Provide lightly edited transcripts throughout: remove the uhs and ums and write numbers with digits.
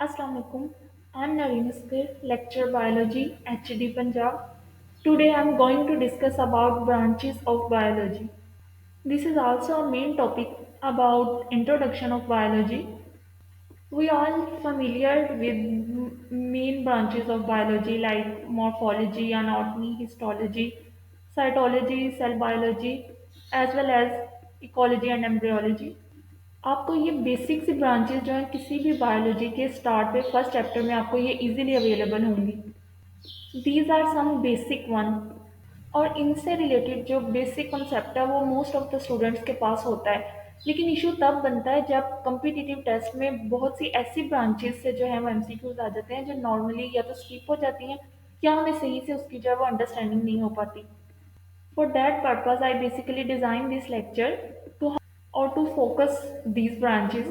Assalamualaikum. I'm Nareen Askar, lecturer biology at HD Punjab. Today I'm going to discuss about branches of biology. This is also a main topic about introduction of biology. We all familiar with main branches of biology like morphology, anatomy, histology, cytology, cell biology, as well as ecology and embryology. आपको ये basic सी branches जो हैं किसी भी biology के start पे first chapter में आपको ये इजीली अवेलेबल होंगी। These are some basic one. और इनसे रिलेटेड जो बेसिक कॉन्सेप्ट है वो मोस्ट ऑफ द स्टूडेंट्स के पास होता है, लेकिन इशू तब बनता है जब कम्पिटिटिव टेस्ट में बहुत सी ऐसी ब्रांचेस से जो है वो एमसीक्यूज आ जाते हैं जो नॉर्मली या तो स्किप हो जाती हैं या हमें सही से उसकी जो है वो अंडरस्टैंडिंग नहीं हो पाती। For that purpose I basically design this lecture to or to focus these branches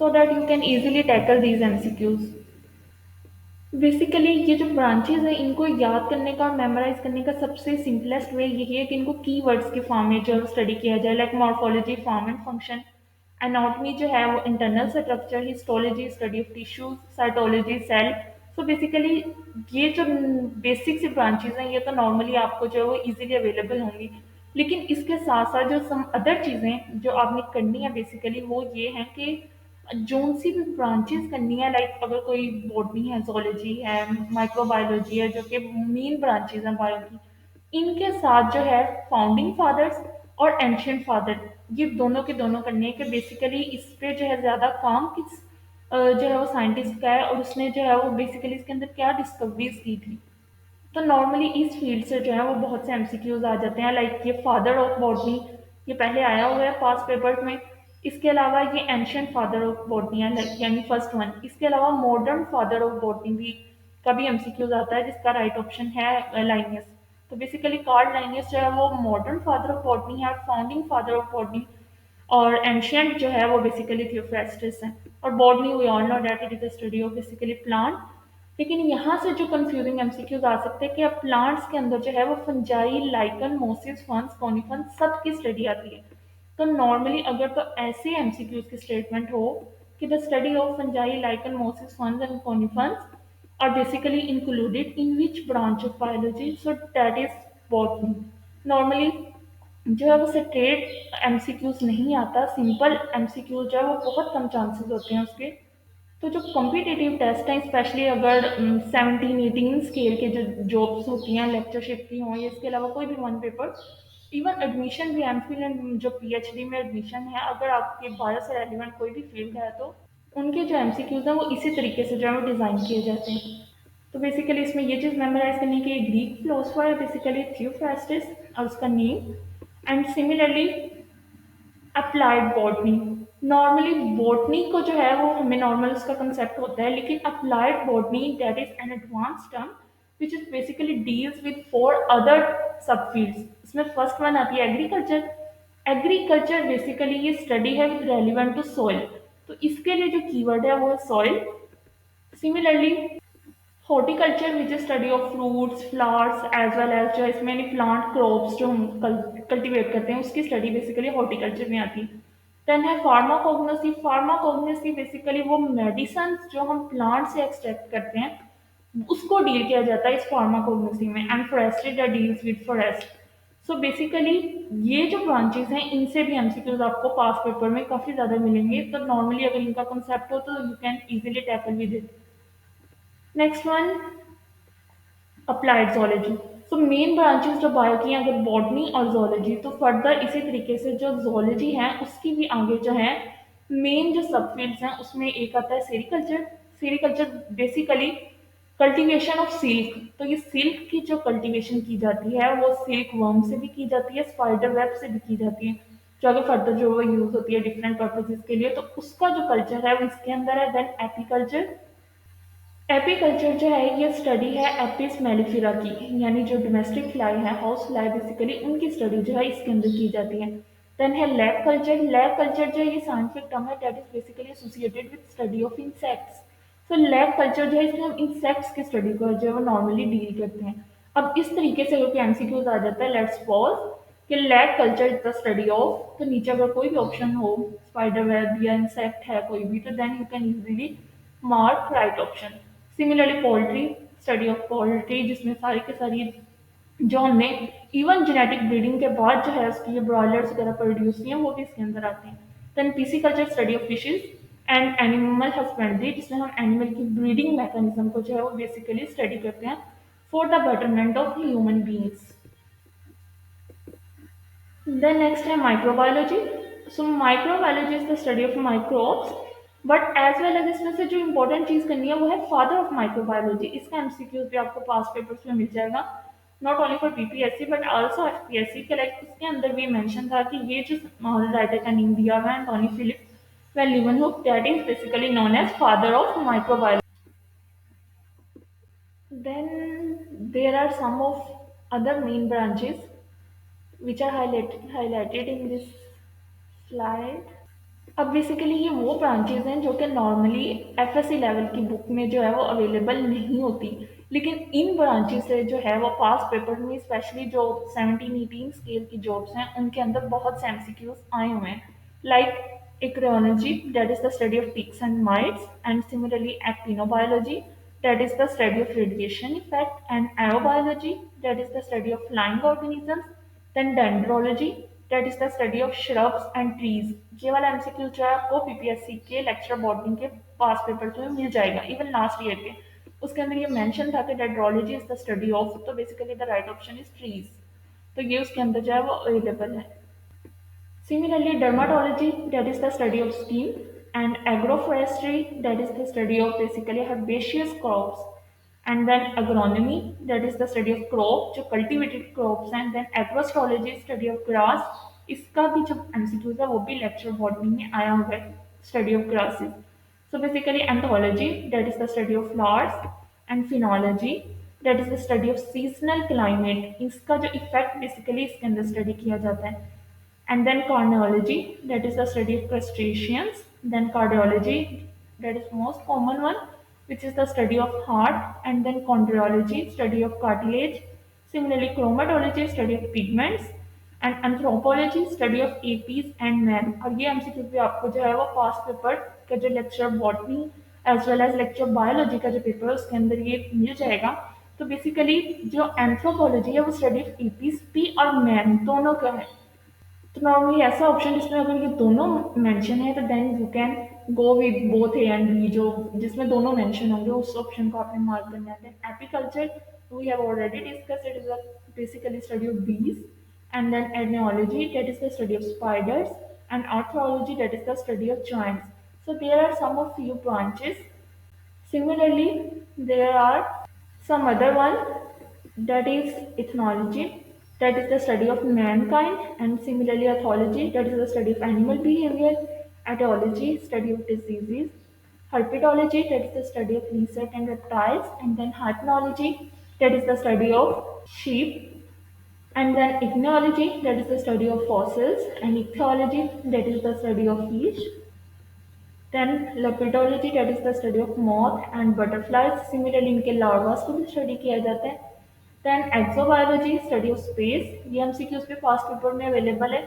so that you can easily tackle these MCQs। Basically ये जो ब्रांचेस है इनको याद करने का और मेमोराइज करने का सबसे सिंपलेस्ट वे यही है कि इनको कीवर्ड्स के फॉर्म में जो है स्टडी किया जाए, like morphology form and function, anatomy जो है वो internal structure, histology study of tissues, cytology cell. So basically ये जो बेसिक सी ब्रांचेस हैं ये तो नॉर्मली आपको जो है वो इजीली अवेलेबल होंगी, लेकिन इसके साथ साथ जो सम अदर चीज़ें जो आपने करनी है बेसिकली वो ये हैं कि जोन सी भी ब्रांचेस करनी है, लाइक अगर कोई बॉटनी है, जोलॉजी है, माइक्रोबायोलॉजी है जो कि मेन ब्रांचेस हैं बायो की, इनके साथ जो है फाउंडिंग फादर्स और एंशियंट फादर ये दोनों के दोनों करने हैं कि बेसिकली इस पे जो है ज़्यादा काम किस जो है वो साइंटिस्ट का है और उसने जो है वो बेसिकली इसके अंदर क्या डिस्कवरीज की थी। तो नॉर्मली इस फील्ड से जो है वो बहुत से एमसीक्यूज आ जाते हैं, लाइक ये फादर ऑफ बॉटनी ये पहले आया हुआ है पास पेपर्स में। इसके अलावा ये एंशियंट फादर ऑफ बॉटनी है यानी फर्स्ट वन। इसके अलावा मॉडर्न फादर ऑफ बॉटनी भी कभी एमसीक्यूज आता है जिसका राइट ऑप्शन है लाइनियस। तो बेसिकली कार्ल लाइनियस जो है वो मॉडर्न फादर ऑफ बॉटनी है और फाउंडिंग फादर ऑफ बॉटनी, और एंशियंट जो है वो बेसिकली थियोफ्रास्टस है। और botany we all know that it is the study of basically plant. लेकिन यहाँ से जो कंफ्यूजिंग एमसीक्यूज आ सकते हैं कि अब प्लांट्स के अंदर जो है वो फंजाई, लाइकन, मोसिस, फंस, कॉनिफन्स सब की स्टडी आती है। तो नॉर्मली अगर तो ऐसे एमसीक्यूज की स्टेटमेंट हो कि the study of fungi, lichen, mosses, ferns and conifers are basically included in which branch of biology, so that is botany. Normally जो है वो स्ट्रेट एमसीक्यूज नहीं आता, सिंपल एमसीक्यूज जो है वो बहुत कम चांसेस होते हैं उसके। तो जो कॉम्पिटिटिव टेस्ट हैं स्पेशली अगर 17-18 स्केल के जो जॉब्स होती हैं लेक्चरशिप की हों या इसके अलावा कोई भी वन पेपर, इवन एडमिशन भी एमफिल एंड जो पीएचडी में एडमिशन है, अगर आपके बायो से रेलिवेंट कोई भी फील्ड है तो उनके जो एमसीक्यूज हैं वो इसी तरीके से जो है वो डिज़ाइन किए जाते हैं। तो बेसिकली इसमें ये चीज़ मेमोराइज करनी कि ग्रीक फिलोसफर है बेसिकली थियोफ्रास्टस और उसका name. And similarly applied botany, normally botany को जो है वो हमें नॉर्मल उसका कंसेप्ट होता है, लेकिन applied botany that is an advance term which is basically deals with 4 other sub fields. इसमें फर्स्ट वन आती है एग्रीकल्चर। एग्रीकल्चर बेसिकली ये स्टडी है विद रेलिवेंट टू सॉइल, तो इसके लिए जो कीवर्ड है वो है soil. Similarly horticulture which is study of fruits, flowers as well as जो इसमें प्लांट क्रॉप्स जो हम कल्टिवेट करते हैं उसकी स्टडी बेसिकली हॉर्टिकल्चर में आती है। देन है फार्माकोग्नोसी। फार्माकोग्नोसी बेसिकली वो मेडिसन जो हम प्लांट से एक्सट्रैक्ट करते हैं उसको डील किया जाता है इस फार्माकोग्नोसी में। And forestry that deals with forest. So basically ये जो ब्रांचेस हैं इनसे भी एमसीक्यूज आपको पास पेपर में काफ़ी ज़्यादा मिलेंगे, तो नॉर्मली अगर इनका कंसेप्ट हो तो you can easily tackle with it. Next one applied zoology. So main branches जो बायो की हैं अगर बॉटनी और जोलॉजी, तो फर्दर इसी तरीके से जो जोलॉजी है उसकी भी आगे जो है मेन जो सब फील्ड्स हैं उसमें एक आता है sericulture. Sericulture basically cultivation of silk. तो ये सिल्क की जो कल्टीवेशन की जाती है वो सिल्क वर्म से भी की जाती है, स्पाइडर वेब से भी की जाती है, जो आगे फर्दर जो वो यूज होती है डिफरेंट पर्पजेज के लिए, तो उसका जो कल्चर है वो इसके अंदर है। Then apiculture. एपीकल्चर जो है ये स्टडी है एपिस मेलिफेरा की, यानी जो डोमेस्टिक फ्लाई है, हाउस फ्लाई बेसिकली उनकी स्टडी जो है इसके अंदर की जाती है। देन है लैब कल्चर। लैब कल्चर जो है ये साइंटिफिक टर्म है that is basically associated with study of insects. So lab culture जो है इसमें हम इंसेक्ट्स की स्टडी को जो है वो नॉर्मली डील करते हैं। अब इस तरीके से अगर एमसीक्यूज आ जाता है, लेट्स सपोज कि lab culture is the study of, तो नीचे अगर कोई भी ऑप्शन हो स्पाइडर वेब या इंसेक्ट है कोई भी, तो then you can easily mark right option. Similarly poultry, study of poultry जिसमें सारी की सारी जो हमने इवन जेनेटिक ब्रीडिंग के बाद जो है उसकी ब्रॉयलर्स वगैरह प्रोड्यूस किए हैं वो भी इसके अंदर आते हैं। Then pisciculture, study of fishes and animal husbandry जिसमें हम एनिमल की ब्रीडिंग मैकेनिज्म को जो है वो बेसिकली स्टडी करते हैं for the betterment of human beings. Then next है microbiology. So microbiology is the study of microbes, but as well as इसमें से जो important चीज़ करनी है वो है father of microbiology. इसका MCQ भी आपको past papers में मिल जाएगा, not only for BPSC but also FPSC के like उसके अंदर भी mention था कि ये जो writer का name दिया हुआ है Anthony Philip Van Leeuwenhoek, that is basically known as father of microbiology. Then there are some of other main branches which are highlighted in this slide. अब बेसिकली ये वो ब्रांचेज हैं जो कि नॉर्मली एफएससी लेवल की book में जो है वो अवेलेबल नहीं होती, लेकिन इन ब्रांचेज से जो है वो पास पेपर में स्पेशली जो 17-18 स्केल की जॉब्स हैं उनके अंदर बहुत से एमसीक्यूज आए हुए हैं। Like acarology, that is the study of ticks and mites, and similarly actinobiology, that is the study of radiation effect, and aerobiology, that is the study of flying organisms, then dendrology, that is the study of shrubs and trees। ये वाला MCQ जो है आपको PPSC के lecture botany के पास paper में मिल जाएगा इवन लास्ट ईयर के। उसके अंदर ये मेंशन था कि dendrology is the study of, तो basically the right option is trees, तो ये उसके अंदर जो है वो अवेलेबल है। Similarly, dermatology, that is the study of skin, and agroforestry, that is the study of basically herbaceous crops, and then agronomy, that is the study of crop, जो cultivated crops हैं, then agroastrology, study of grass, इसका भी जो MCQs है वो भी lecture botany में आया हुआ है, study of grasses. So basically anthology, that is the study of flowers, and phenology, that is the study of seasonal climate, इसका जो effect basically इसके अंदर study किया जाता है। And then cardiology, that is the study of crustaceans. Then cardiology, that is most common one, which is the study of heart. And then chondrology, study of cartilage. Similarly, chromatology, study of pigments. And anthropology, study of apes and men। और ये MCQ भी आपको जो है वो past paper का जो lecture botany as well as lecture biology का जो पेपर है उसके अंदर ये मिल जाएगा। तो बेसिकली जो एंथ्रोपोलॉजी है वो स्टडी ऑफ एपीज पी और मैन दोनों का है। तो नॉर्मली ऐसा ऑप्शन जिसमें अगर ये दोनों मेंशन है तो then you can go with both A and B, जो जिसमें दोनों मेंशन होंगे उस ऑप्शन को आपने मार्क करना है। Then apiculture we have already discuss, it is basically study of bees, and then araneology, that is the study of spiders, and arthrology, that is the study of joints. So there are some of few branches. Similarly, there are some other one, that is ethnology, that is the study of mankind, and similarly ethology, that is the study of animal behavior, etology, study of diseases, herpetology, that is the study of insect and reptiles, and then hypnology, that is the study of sheep, and then ichnology, that is the study of fossils, and ichthyology, that is the study of fish, then lepidology, that is the study of moth and butterflies, similarly इनके larvas को भी study किया जाता है। Then exobiology, study of space, ये MCQs पे past paper में available है।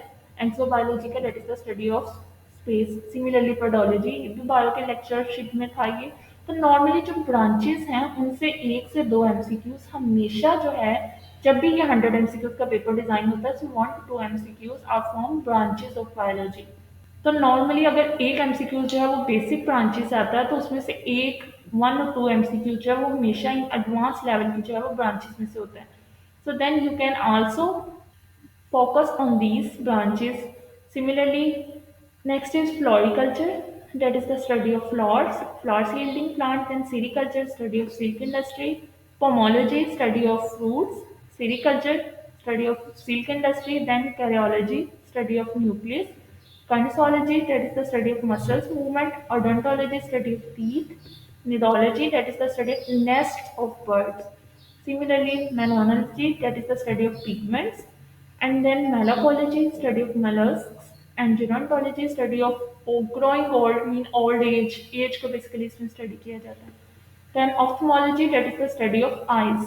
exobiology का that is the study of space, similarly pedology, ये भी bio के lectureship में था ये। तो normally जो branches हैं उनसे एक से दो MCQs हमेशा जो है, जब भी ये 100 MCQs का पेपर डिजाइन होता है, so 1 to 2 MCQs are from branches of biology। तो नॉर्मली अगर एक एमसीक्यू जो है वो बेसिक ब्रांचेस से आता है तो उसमें से एक 1 और 2 एमसीक्यू जो है वो हमेशा इन एडवांस लेवल की जो है वो ब्रांचेस में से होता है। So then you can also focus on these branches. Similarly, next is floriculture, that is the study of flowers, flowers yielding plants, and sericulture, study of silk industry, pomology, study of fruits, sericulture, study of silk industry, then karyology, study of nucleus, kinesiology, that is the study of muscles movement, odontology, study of teeth, nidology, that is the study of nests of birds. Similarly, menology, that is the study of pigments, and then malacology, study of mollusks, and gerontology, study of growing old, mean old age को basically इसमें study किया जाता है। Then ophthalmology, that is the study of eyes।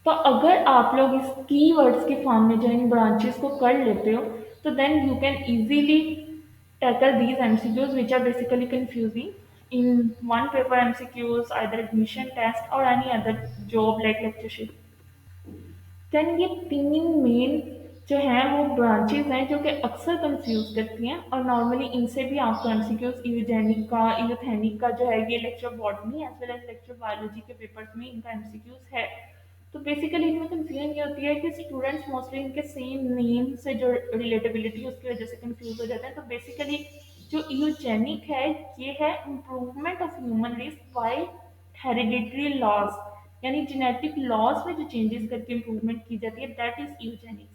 तो अगर आप लोग इस कीवर्ड्स के फॉर्म में जो इन ब्रांचेस को कर लेते हो तो then you can easily tackle these MCQs which are basically confusing in one paper MCQs, either admission test or any other job like lectureship. Then ये तीन मेन जो हैं वो ब्रांचेज हैं जो कि अक्सर कंफ्यूज करती हैं, और नॉर्मली इनसे भी आपको एमसीक्यूज यूजेनिक का, यूथेनिक का जो है ये lecture botany as well as lecture biology के पेपर्स में इनका एमसीक्यूज है। तो बेसिकली इनमें कंफ्यूजन ये होती है कि स्टूडेंट्स मोस्टली इनके सेम नेम से जो रिलेटेबिलिटी उसकी वजह से कंफ्यूज हो जाते हैं। तो बेसिकली जो यूजेनिक है ये है improvement of human race by hereditary loss, यानी जेनेटिक लॉस में जो चेंजेस करके इम्प्रूवमेंट की जाती है, that is eugenics.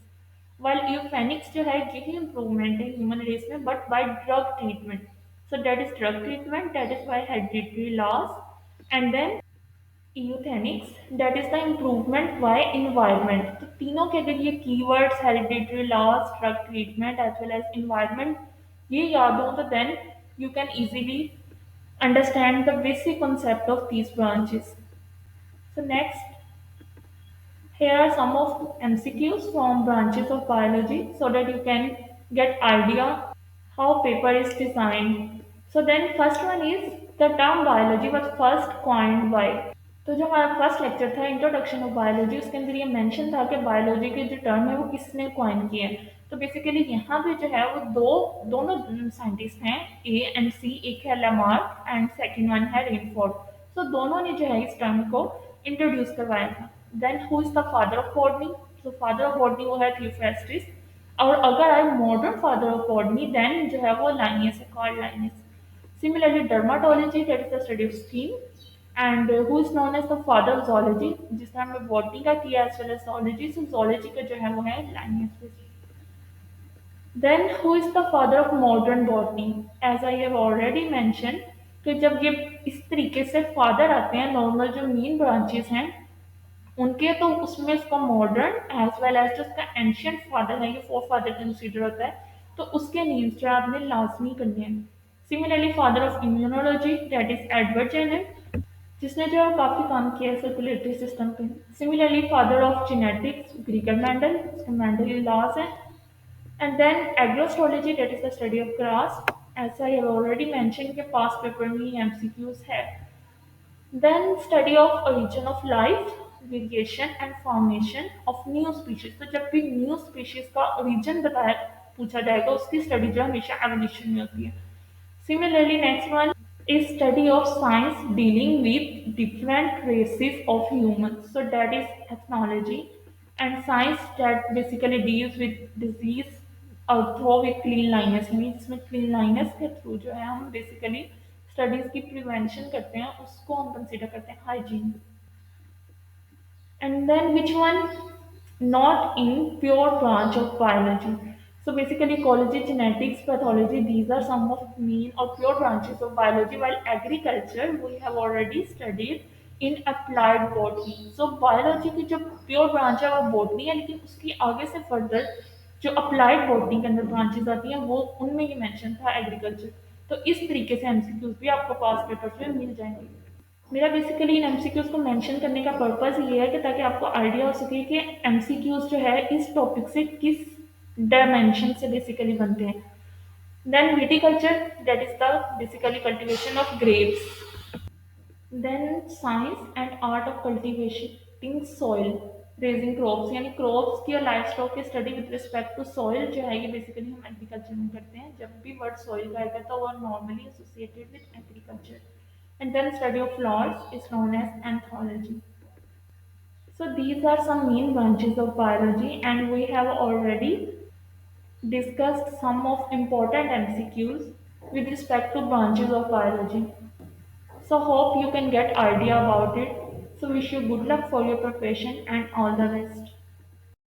While euphenics जो है यही इम्प्रूवमेंट है ह्यूमन रेस में but by drug treatment. So that is drug treatment, that is by hereditary loss. And then euthenics, that is the improvement by environment. तो तीनों के अगर ये keywords hereditary loss, drug treatment as well as environment ये याद हो, तो then you can easily understand the basic concept of these branches. So next, here are some of MCQs from branches of biology so that you can get idea how paper is designed. So then first one is the term biology was first coined by। तो जो हमारा first lecture था introduction of biology, उसके अंदर ये mention था कि biology के जो टर्म है वो किसने कॉइन किए हैं। तो बेसिकली यहाँ पे जो है वो दोनों साइंटिस्ट हैं, ए एंड सी, एक है लेमार्क एंड सेकंड वन है रेनफोर्ड। तो दोनों ने जो है इस टर्म को इंट्रोड्यूस करवाया था। Then who is the father of botany? तो फादर ऑफ बॉटनी वो है थियोफ्रास्टिस। और अगर आई modern father of botany then जो है वो लाइनियस है, Carl Linnaeus. Similarly, dermatology, that is the study of skin, and who is known as the father of zoology, जिसने हमने botany का किया as well as zoology, so zoology का जो है वो है Linnaeus। Then who is the father of modern botany? As I have already mentioned, कि जब ये इस तरीके से फादर आते हैं नॉर्मल जो मेन ब्रांचेस हैं उनके, तो उसमें इसका मॉडर्न एज वेल एज जो इसका एंशियंट फादर है, ये फोर फादर कंसीडर होता है, तो उसके नेम्स जो आपने लाजमी करने हैं। Similarly father of immunology that is Edward Jenner, जिसने जो है काफ़ी काम किया है सर्कुलेटरी सिस्टम पे। Similarly father of genetics Gregor Mendel, इसके मैंडल लॉज है। And then agrostology that is the study of grass, ऐसा आई हैव ऑलरेडी मेंशन के पास पेपर में एमसीक्यूज है। Then study of origin of life, variation and formation of new species। तो जब भी न्यू स्पीशीज का ओरिजिन बताया पूछा जाएगा उसकी स्टडी जो हमेशा एवोल्यूशन में होती है। Similarly, next one is study of science dealing with different races of humans. So that is ethnology, and science that basically deals with disease और थ्रो विथ क्लीनलाइनेस, यानी जिसमें क्लीनलाइनेस के थ्रू जो है हम बेसिकली स्टडीज की प्रिवेंशन करते हैं, उसको हम कंसिडर करते हैं hygiene. And then which one? Not in pure branch of biology. So basically ecology, genetics, pathology, these are some of main or pure branches of biology, while agriculture we have already studied in applied botany. So biology की जो pure branch है वो botany है, लेकिन उसकी आगे से further जो applied botany के अंदर branches आती हैं वो उनमें ये mention था agriculture। तो इस तरीके से MCQs भी आपको पास पेपर्स में मिल जाएंगे। मेरा बेसिकली इन एमसीक्यूज को मेंशन करने का पर्पस ये है कि ताकि आपको आइडिया हो सके कि एमसीक्यूज जो है इस टॉपिक से किस डायमेंशन से बेसिकली बनते हैं। Then viticulture that is the basically cultivation of grapes. Then science and art of cultivating soil, raising crops, यानी क्रॉप्स की और लाइफ स्टॉक की study with respect to soil जो है ये बेसिकली हम एग्रीकल्चर में करते हैं। जब भी वर्ड सॉइल का आएगा तो वो normally associated with agriculture. And then study of flowers is known as anthology। So these are some main branches of biology, and we have already discussed some of important MCQs with respect to branches of biology. So hope you can get idea about it. So wish you good luck for your profession and all the best.